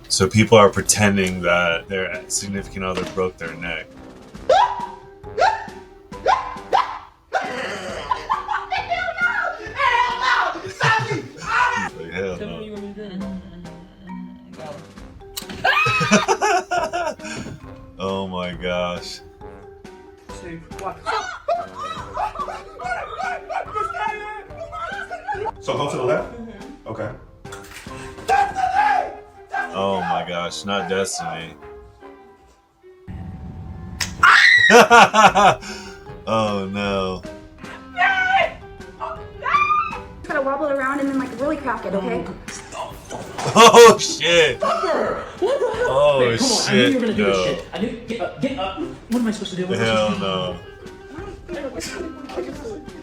So people are pretending that their significant other broke their neck. Like, hell no. Oh my gosh. So go to the left? Okay. Oh my gosh, not Destiny. Oh no. Gotta wobble around and then like really crack it, okay? Oh shit. Oh Babe, come on, I knew you were gonna do no. this shit. I knew. Get up. What am I supposed to do? What am I Hell supposed to do? no.